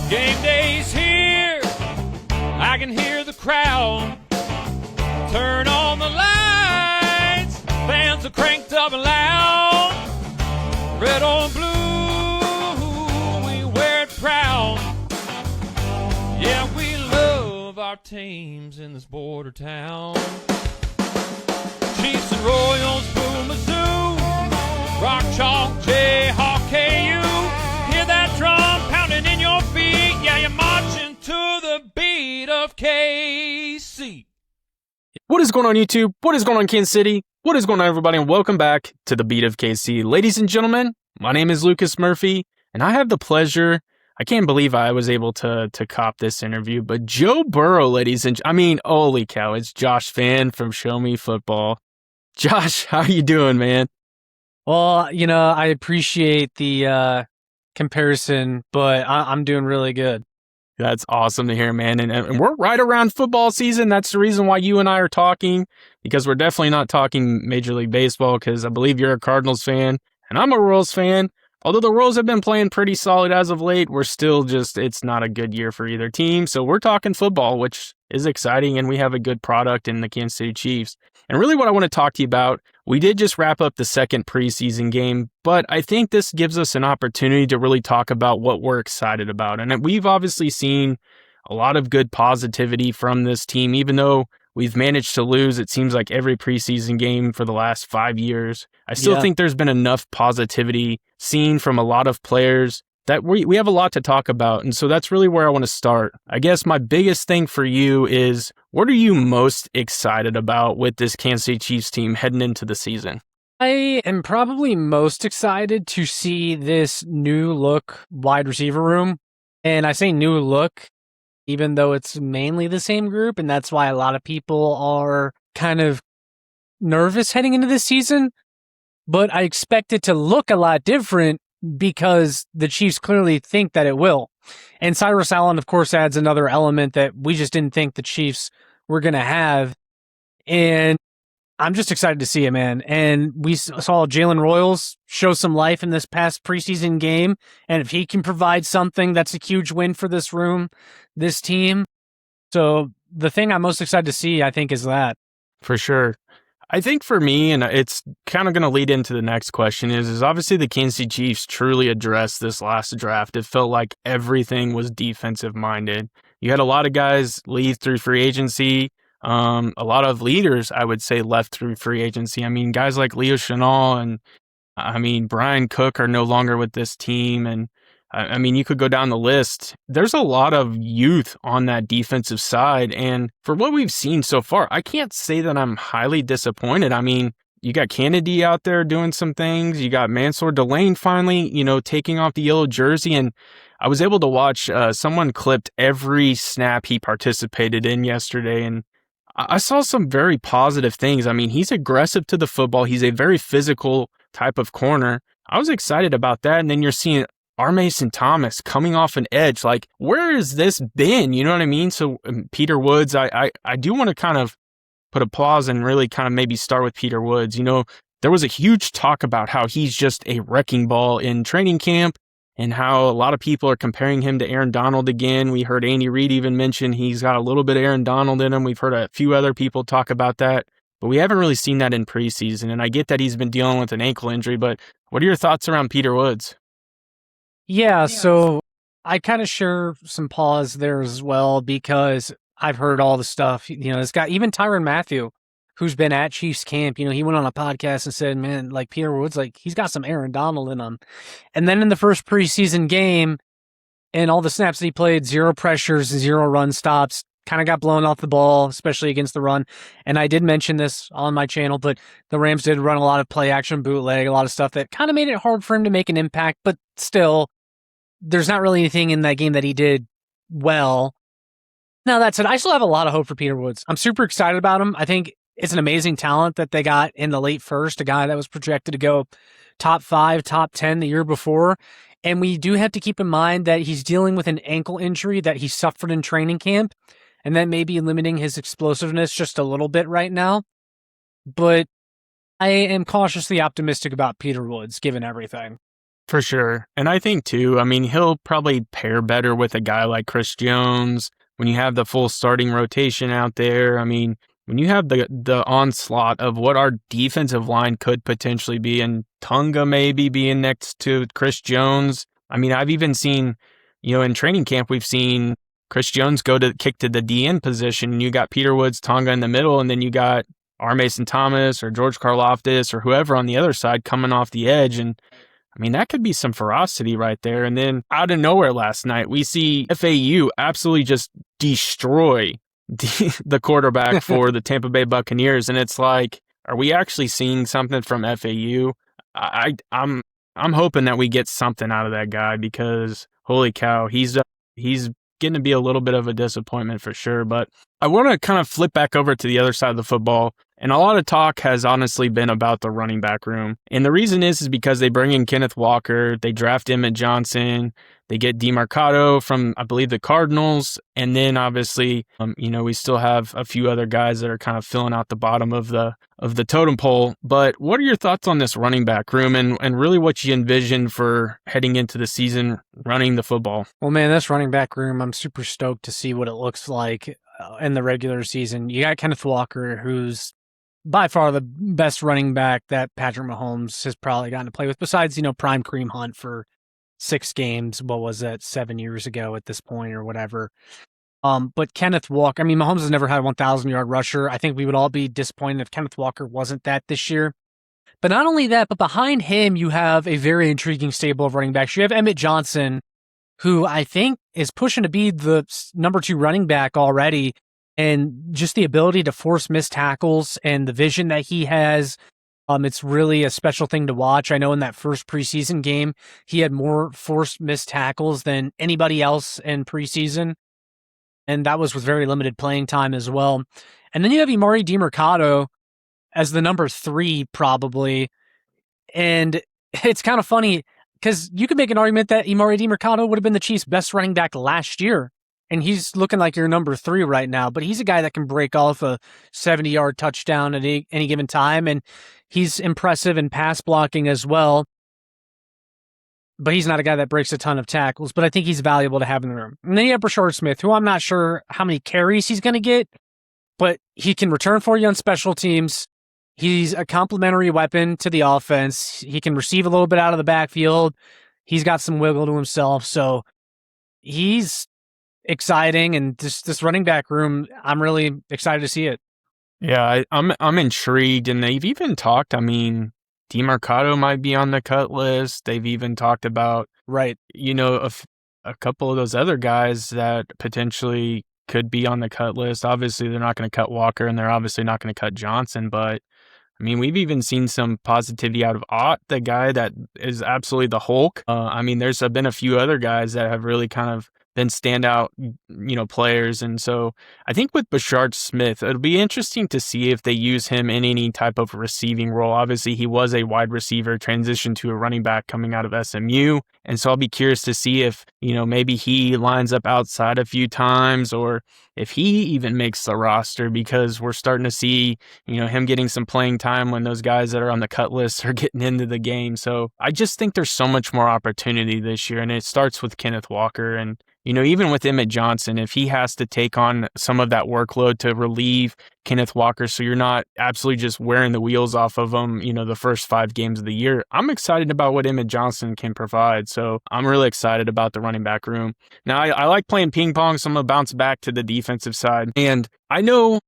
Game day's here, I can hear the crowd. Turn on the lights, fans are cranked up and loud. Red or blue, we wear it proud. Yeah, we love our teams in this border town. Chiefs and Royals, Boo Mizzou, Rock Chalk, Jayhawk, KU. Hear that drum pounding in your feet. Yeah, you're marching to the beat of KC. What is going on, YouTube? What is going on, Kansas City? What is going on, everybody? And welcome back to the Beat of KC. Ladies and gentlemen, my name is Lucas Murphy, and I have the pleasure, I can't believe I was able to cop this interview, but Joe Burrow, holy cow, it's Josh Fan from Show Me Football. Josh, how are you doing, man? Well, I appreciate the comparison, but I'm doing really good. That's awesome to hear, man. And we're right around football season. That's the reason why you and I are talking, because we're definitely not talking Major League Baseball, because I believe you're a Cardinals fan and I'm a Royals fan. Although the Royals have been playing pretty solid as of late, we're still it's not a good year for either team. So we're talking football, which is exciting, and we have a good product in the Kansas City Chiefs. And really what I want to talk to you about, we did just wrap up the second preseason game, but I think this gives us an opportunity to really talk about what we're excited about. And we've obviously seen a lot of good positivity from this team, even though we've managed to lose, it seems like, every preseason game for the last 5 years. I still think there's been enough positivity seen from a lot of players that we have a lot to talk about. And so that's really where I want to start. I guess my biggest thing for you is, what are you most excited about with this Kansas City Chiefs team heading into the season? I am probably most excited to see this new look wide receiver room. And I say new look, even though it's mainly the same group, and that's why a lot of people are kind of nervous heading into this season. But I expect it to look a lot different because the Chiefs clearly think that it will. And Cyrus Allen, of course, adds another element that we just didn't think the Chiefs were going to have. And I'm just excited to see it, man. And we saw Jalen Royals show some life in this past preseason game. And if he can provide something, that's a huge win for this room, this team. So the thing I'm most excited to see, I think, is that. For sure. I think for me, and it's kind of going to lead into the next question, is obviously the Kansas City Chiefs truly addressed this last draft. It felt like everything was defensive-minded. You had a lot of guys leave through free agency. A lot of leaders, I would say, left through free agency. I mean, guys like Leo Chenal and Brian Cook are no longer with this team. And I mean, you could go down the list. There's a lot of youth on that defensive side. And for what we've seen so far, I can't say that I'm highly disappointed. I mean, you got Kennedy out there doing some things. You got Mansour Delane finally, taking off the yellow jersey. And I was able to watch someone clipped every snap he participated in yesterday. And I saw some very positive things. I mean, he's aggressive to the football. He's a very physical type of corner. I was excited about that. And then you're seeing Mason Thomas coming off an edge. Like, where has this been? You know what I mean? So Peter Woods, I do want to kind of put a pause and really kind of maybe start with Peter Woods. There was a huge talk about how he's just a wrecking ball in training camp and how a lot of people are comparing him to Aaron Donald again. We heard Andy Reid even mention he's got a little bit of Aaron Donald in him. We've heard a few other people talk about that, but we haven't really seen that in preseason. And I get that he's been dealing with an ankle injury, but what are your thoughts around Peter Woods? Yeah, so I kind of share some pause there as well, because I've heard all the stuff. This guy, even Tyrann Mathieu, who's been at Chiefs camp, he went on a podcast and said, man, like Peter Woods, like he's got some Aaron Donald in him. And then in the first preseason game and all the snaps that he played, 0 pressures, 0 run stops, kind of got blown off the ball, especially against the run. And I did mention this on my channel, but the Rams did run a lot of play action bootleg, a lot of stuff that kind of made it hard for him to make an impact, but still, there's not really anything in that game that he did well. Now, that said, I still have a lot of hope for Peter Woods. I'm super excited about him. I think it's an amazing talent that they got in the late first, a guy that was projected to go top 5, top 10 the year before. And we do have to keep in mind that he's dealing with an ankle injury that he suffered in training camp, and that may be limiting his explosiveness just a little bit right now. But I am cautiously optimistic about Peter Woods, given everything. For sure. And I think too, I mean, he'll probably pair better with a guy like Chris Jones when you have the full starting rotation out there. I mean, when you have the onslaught of what our defensive line could potentially be, and Tunga maybe being next to Chris Jones. I mean, I've even seen, in training camp, we've seen Chris Jones go to kick to the DN position. You got Peter Woods, Tunga in the middle, and then you got R. Mason Thomas or George Karlaftis or whoever on the other side coming off the edge. And I mean, that could be some ferocity right there. And then out of nowhere last night, we see FAU absolutely just destroy the quarterback for the Tampa Bay Buccaneers. And it's like, are we actually seeing something from FAU? I'm hoping that we get something out of that guy, because holy cow, he's getting to be a little bit of a disappointment for sure. But I want to kind of flip back over to the other side of the football. And a lot of talk has honestly been about the running back room. And the reason is because they bring in Kenneth Walker, they draft Emmett Johnson, they get DeMarcado from, I believe, the Cardinals. And then obviously, we still have a few other guys that are kind of filling out the bottom of the totem pole. But what are your thoughts on this running back room and really what you envision for heading into the season running the football? Well, man, this running back room, I'm super stoked to see what it looks like in the regular season. You got Kenneth Walker, who's by far the best running back that Patrick Mahomes has probably gotten to play with, besides, prime Kareem Hunt for 6 games. What was that, 7 years ago at this point or whatever. But Kenneth Walker, I mean, Mahomes has never had a 1,000-yard rusher. I think we would all be disappointed if Kenneth Walker wasn't that this year. But not only that, but behind him, you have a very intriguing stable of running backs. You have Emmett Johnson, who I think is pushing to be the number 2 running back already. And just the ability to force missed tackles and the vision that he has, it's really a special thing to watch. I know in that first preseason game, he had more forced missed tackles than anybody else in preseason. And that was with very limited playing time as well. And then you have Emari DeMarcado as the number 3 probably. And it's kind of funny because you could make an argument that Emari DeMarcado would have been the Chiefs' best running back last year. And he's looking like your number 3 right now, but he's a guy that can break off a 70-yard touchdown at any given time, and he's impressive in pass blocking as well. But he's not a guy that breaks a ton of tackles, but I think he's valuable to have in the room. And then you have Brashard Smith, who I'm not sure how many carries he's going to get, but he can return for you on special teams. He's a complementary weapon to the offense. He can receive a little bit out of the backfield. He's got some wiggle to himself, so he's exciting, and this running back room, I'm really excited to see it. Yeah, I'm intrigued, and they've even talked, I mean, DeMarcado might be on the cut list. They've even talked about, right, a couple of those other guys that potentially could be on the cut list. Obviously, they're not going to cut Walker, and they're obviously not going to cut Johnson, but I mean, we've even seen some positivity out of Ott, the guy that is absolutely the Hulk. I mean, there's been a few other guys that have really kind of been standout, players. And so I think with Brashard Smith, it'll be interesting to see if they use him in any type of receiving role. Obviously, he was a wide receiver, transitioned to a running back coming out of SMU. And so I'll be curious to see if, maybe he lines up outside a few times, or if he even makes the roster, because we're starting to see, him getting some playing time when those guys that are on the cut list are getting into the game. So I just think there's so much more opportunity this year, and it starts with Kenneth Walker. And even with Emmett Johnson, if he has to take on some of that workload to relieve Kenneth Walker, so you're not absolutely just wearing the wheels off of him, the first 5 games of the year, I'm excited about what Emmett Johnson can provide. So I'm really excited about the running back room. Now, I like playing ping pong, so I'm going to bounce back to the defensive side. And I know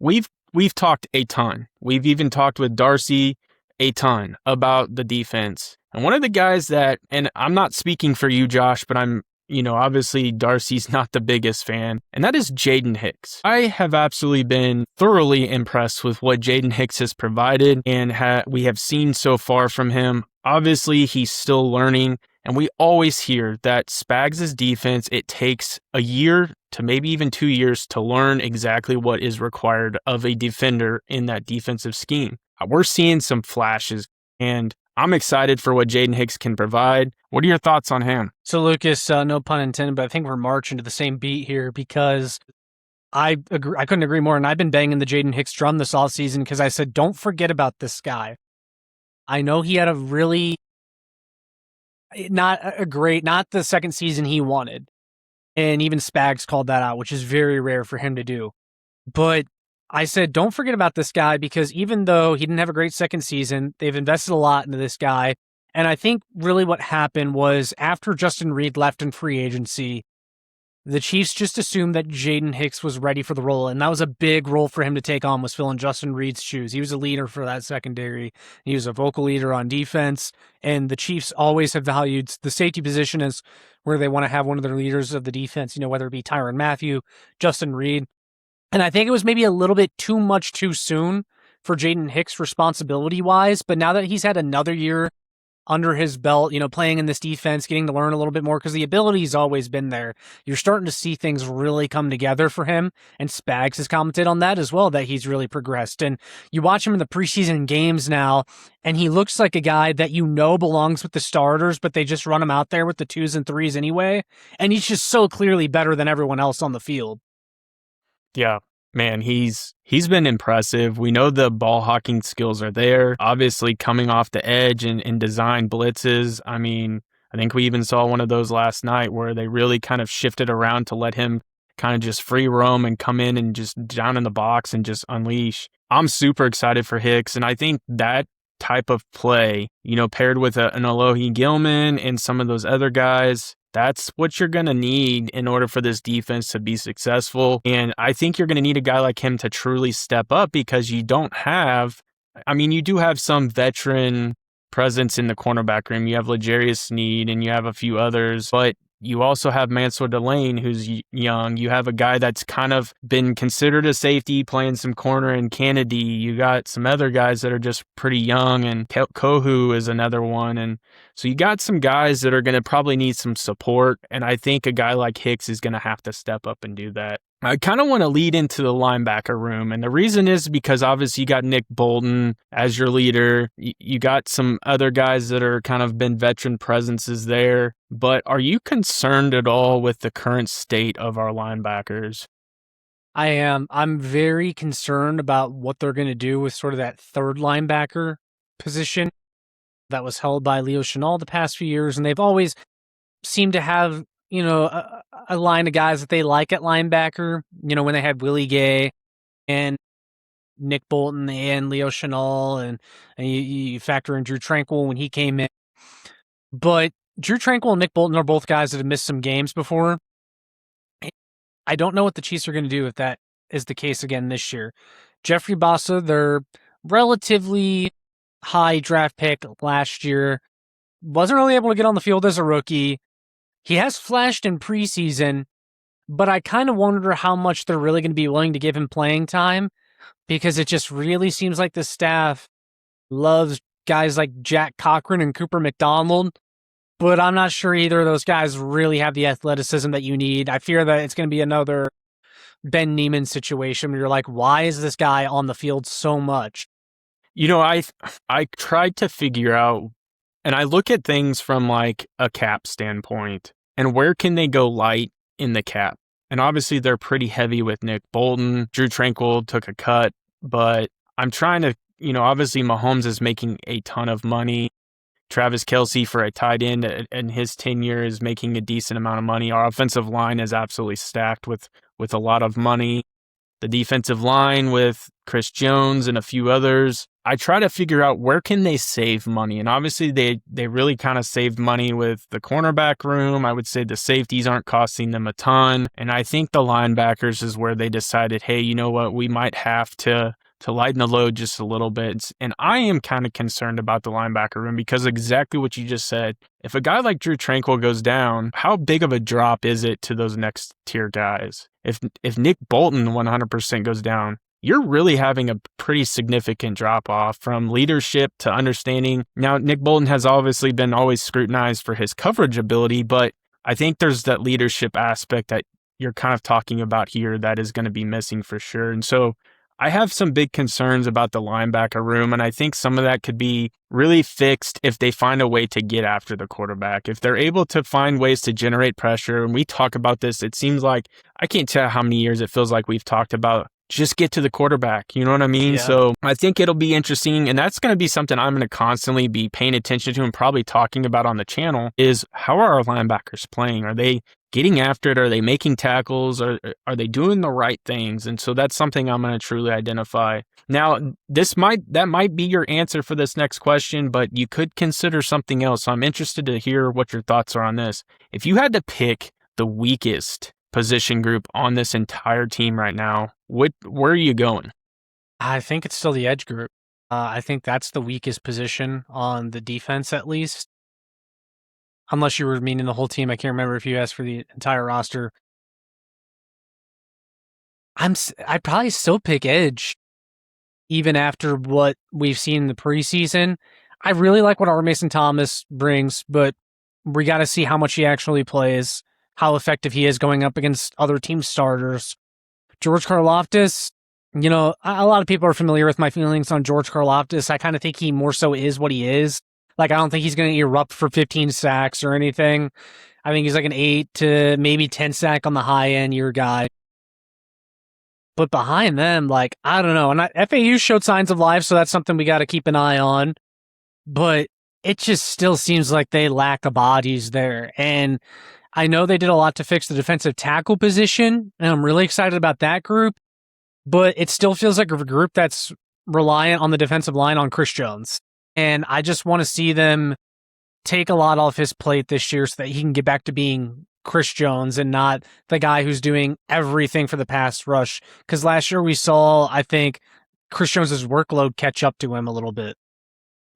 we've talked a ton. We've even talked with Darcy a ton about the defense. And one of the guys that, and I'm not speaking for you, Josh, but I'm obviously Darcy's not the biggest fan, and that is Jaden Hicks. I have absolutely been thoroughly impressed with what Jaden Hicks has provided and we have seen so far from him. Obviously, he's still learning, and we always hear that Spags' defense, it takes a year to maybe even 2 years to learn exactly what is required of a defender in that defensive scheme. We're seeing some flashes, and I'm excited for what Jaden Hicks can provide. What are your thoughts on him? So, Lucas, no pun intended, but I think we're marching to the same beat here, because I agree. I couldn't agree more. And I've been banging the Jaden Hicks drum this offseason because I said, don't forget about this guy. I know he had a really not the second season he wanted. And even Spags called that out, which is very rare for him to do. But I said, don't forget about this guy, because even though he didn't have a great second season, they've invested a lot into this guy. And I think really what happened was after Justin Reed left in free agency, the Chiefs just assumed that Jaden Hicks was ready for the role. And that was a big role for him to take on, was filling Justin Reed's shoes. He was a leader for that secondary. He was a vocal leader on defense. And the Chiefs always have valued the safety position as where they want to have one of their leaders of the defense, whether it be Tyrann Mathieu, Justin Reed. And I think it was maybe a little bit too much too soon for Jaden Hicks responsibility-wise. But now that he's had another year under his belt, playing in this defense, getting to learn a little bit more, because the ability's always been there. You're starting to see things really come together for him, and Spags has commented on that as well, that he's really progressed. And you watch him in the preseason games now, and he looks like a guy that belongs with the starters, but they just run him out there with the 2s and 3s anyway, and he's just so clearly better than everyone else on the field. Yeah. Man, he's been impressive. We know the ball hawking skills are there. Obviously, coming off the edge and design blitzes. I mean, I think we even saw one of those last night where they really kind of shifted around to let him kind of just free roam and come in and just down in the box and just unleash. I'm super excited for Hicks, and I think that type of play, paired with an Alohi Gilman and some of those other guys, that's what you're going to need in order for this defense to be successful. And I think you're going to need a guy like him to truly step up, because you do have some veteran presence in the cornerback room. You have L'Jarius Sneed and you have a few others, but you also have Mansour Delane, who's young. You have a guy that's kind of been considered a safety, playing some corner in Kennedy. You got some other guys that are just pretty young, and Kohu is another one. And so you got some guys that are going to probably need some support, and I think a guy like Hicks is going to have to step up and do that. I kind of want to lead into the linebacker room, and the reason is because obviously you got Nick Bolton as your leader. You got some other guys that are kind of been veteran presences there, but are you concerned at all with the current state of our linebackers? I am. I'm very concerned about what they're going to do with sort of that third linebacker position that was held by Leo Chenal the past few years, and they've always seemed to have a line of guys that they like at linebacker, when they had Willie Gay and Nick Bolton and Leo Chenal, and you factor in Drew Tranquill when he came in. But Drew Tranquill and Nick Bolton are both guys that have missed some games before. I don't know what the Chiefs are going to do if that is the case again this year. Jeffrey Bassa, their relatively high draft pick last year, wasn't really able to get on the field as a rookie. He has flashed in preseason, but I kind of wonder how much they're really going to be willing to give him playing time, because it just really seems like the staff loves guys like Jack Cochran and Cooper McDonald, but I'm not sure either of those guys really have the athleticism that you need. I fear that it's going to be another Ben Neiman situation where you're like, why is this guy on the field so much? I tried to figure out, and I look at things from like a cap standpoint, and where can they go light in the cap? And obviously they're pretty heavy with Nick Bolton. Drew Tranquill took a cut, but I'm trying to, obviously Mahomes is making a ton of money. Travis Kelce for a tight end in his tenure is making a decent amount of money. Our offensive line is absolutely stacked with a lot of money. The defensive line with Chris Jones and a few others. I try to figure out where can they save money. And obviously they really kind of saved money with the cornerback room. I would say the safeties aren't costing them a ton. And I think the linebackers is where they decided, hey, you know what, we might have to lighten the load just a little bit. And I am kind of concerned about the linebacker room, because exactly what you just said, if a guy like Drew Tranquill goes down, how big of a drop is it to those next tier guys? If Nick Bolton 100% goes down, you're really having a pretty significant drop off from leadership to understanding. Now, Nick Bolton has obviously been always scrutinized for his coverage ability, but I think there's that leadership aspect that you're kind of talking about here that is going to be missing for sure. And so I have some big concerns about the linebacker room, and I think some of that could be really fixed if they find a way to get after the quarterback. If they're able to find ways to generate pressure, and we talk about this, it seems like, I can't tell how many years it feels like we've talked about just get to the quarterback. You know what I mean? Yeah. So I think it'll be interesting. And that's going to be something I'm going to constantly be paying attention to and probably talking about on the channel is how are our linebackers playing? Are they getting after it? Are they making tackles? Are they doing the right things? And so that's something I'm going to truly identify. Now, that might be your answer for this next question, but you could consider something else. So I'm interested to hear what your thoughts are on this. If you had to pick the weakest position group on this entire team right now, where are you going? I think it's still the edge group. I think that's the weakest position on the defense, at least. Unless you were meaning the whole team. I can't remember if you asked for the entire roster. I'd probably still pick edge, even after what we've seen in the preseason. I really like what Mason Thomas brings, but we got to see how much he actually plays, how effective he is going up against other team starters. George Karlaftis, a lot of people are familiar with my feelings on George Karlaftis. I kind of think he more so is what he is. Like, I don't think he's going to erupt for 15 sacks or anything. I think he's like an 8 to maybe 10 sack on the high end year guy. But behind them, like, I don't know. And FAU showed signs of life, so that's something we got to keep an eye on. But it just still seems like they lack the bodies there. And I know they did a lot to fix the defensive tackle position, and I'm really excited about that group. But it still feels like a group that's reliant on the defensive line on Chris Jones. And I just want to see them take a lot off his plate this year so that he can get back to being Chris Jones and not the guy who's doing everything for the pass rush. Because last year we saw, I think, Chris Jones's workload catch up to him a little bit.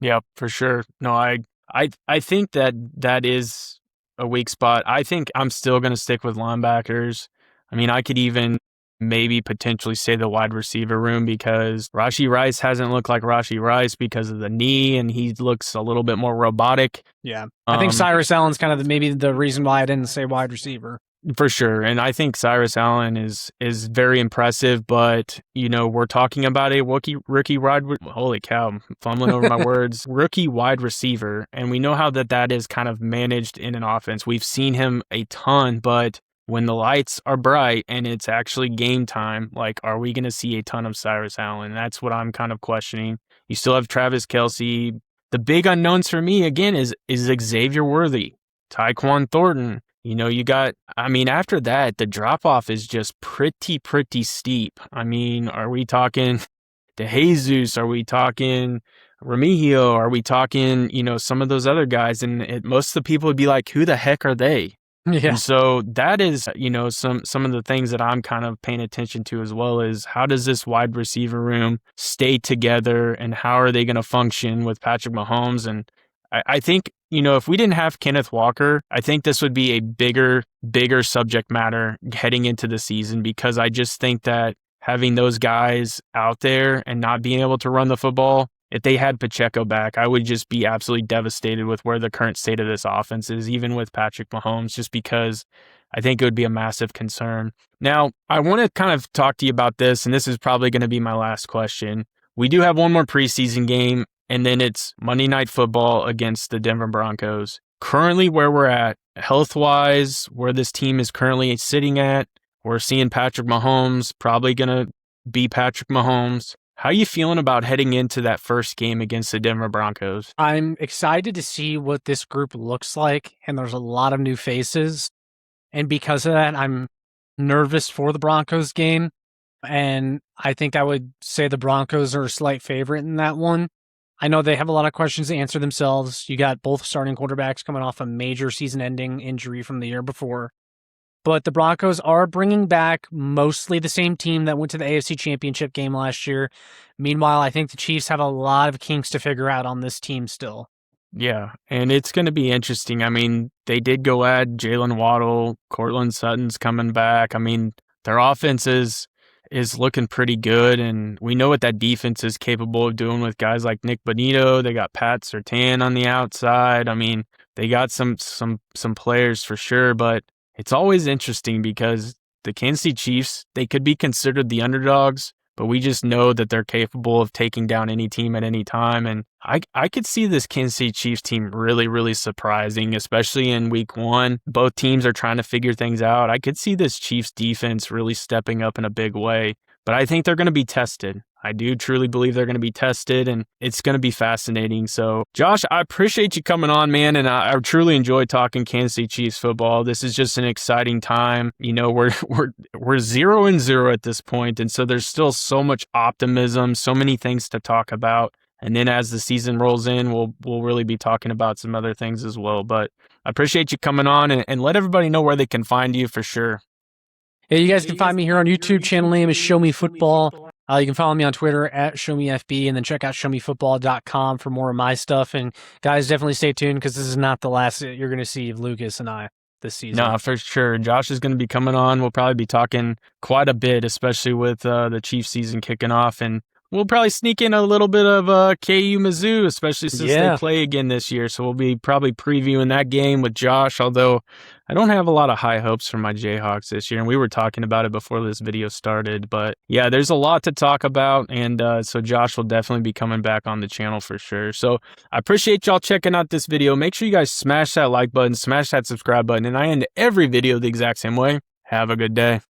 Yeah, for sure. No, I think that is a weak spot. I think I'm still going to stick with linebackers. I mean, I could even maybe potentially say the wide receiver room because Rashee Rice hasn't looked like Rashee Rice because of the knee, and he looks a little bit more robotic. Yeah. I think Cyrus Allen's kind of maybe the reason why I didn't say wide receiver. For sure. And I think Cyrus Allen is very impressive, but, we're talking about a rookie wide, holy cow, I'm fumbling over my words, rookie wide receiver. And we know how that is kind of managed in an offense. We've seen him a ton, but when the lights are bright and it's actually game time, like, are we going to see a ton of Cyrus Allen? That's what I'm kind of questioning. You still have Travis Kelce. The big unknowns for me, again, is Xavier Worthy, Tyquan Thornton. You got, after that, the drop-off is just pretty steep. Are we talking DeJesus? Are we talking Remigio? Are we talking, some of those other guys? And most of the people would be like, who the heck are they? Yeah. And so that is, some of the things that I'm kind of paying attention to as well is how does this wide receiver room stay together and how are they going to function with Patrick Mahomes? And I think, if we didn't have Kenneth Walker, I think this would be a bigger subject matter heading into the season because I just think that having those guys out there and not being able to run the football, if they had Pacheco back, I would just be absolutely devastated with where the current state of this offense is, even with Patrick Mahomes, just because I think it would be a massive concern. Now, I want to kind of talk to you about this, and this is probably going to be my last question. We do have one more preseason game, and then it's Monday Night Football against the Denver Broncos. Currently where we're at, health-wise, where this team is currently sitting at, we're seeing Patrick Mahomes, probably going to be Patrick Mahomes. How are you feeling about heading into that first game against the Denver Broncos? I'm excited to see what this group looks like, and there's a lot of new faces. And because of that, I'm nervous for the Broncos game. And I think I would say the Broncos are a slight favorite in that one. I know they have a lot of questions to answer themselves. You got both starting quarterbacks coming off a major season-ending injury from the year before. But the Broncos are bringing back mostly the same team that went to the AFC Championship game last year. Meanwhile, I think the Chiefs have a lot of kinks to figure out on this team still. Yeah, and it's going to be interesting. They did go add Jalen Waddle, Cortland Sutton's coming back. Their offense is looking pretty good, and we know what that defense is capable of doing with guys like Nick Bonito. They got Pat Surtain on the outside. They got some players for sure, but it's always interesting because the Kansas City Chiefs, they could be considered the underdogs, but we just know that they're capable of taking down any team at any time. And I could see this Kansas City Chiefs team really, really surprising, especially in week one. Both teams are trying to figure things out. I could see this Chiefs defense really stepping up in a big way. but I think they're going to be tested. I do truly believe they're going to be tested, and it's going to be fascinating. So, Josh, I appreciate you coming on, man, and I truly enjoy talking Kansas City Chiefs football. This is just an exciting time. You know, we're 0-0 at this point, and so there's still so much optimism, so many things to talk about. And then as the season rolls in, we'll really be talking about some other things as well. But I appreciate you coming on, and let everybody know where they can find you for sure. Yeah, you guys can find me here on YouTube. Channel name is Show Me Football. You can follow me on Twitter at ShowMeFB, and then check out ShowMeFootball.com for more of my stuff. And guys, definitely stay tuned because this is not the last you're going to see of Lucas and I this season. No, for sure. Josh is going to be coming on. We'll probably be talking quite a bit, especially with the Chiefs season kicking off. And we'll probably sneak in a little bit of KU Mizzou, especially since they play again this year. So we'll be probably previewing that game with Josh, although I don't have a lot of high hopes for my Jayhawks this year. And we were talking about it before this video started. But yeah, there's a lot to talk about. And so Josh will definitely be coming back on the channel for sure. So I appreciate y'all checking out this video. Make sure you guys smash that like button, smash that subscribe button. And I end every video the exact same way. Have a good day.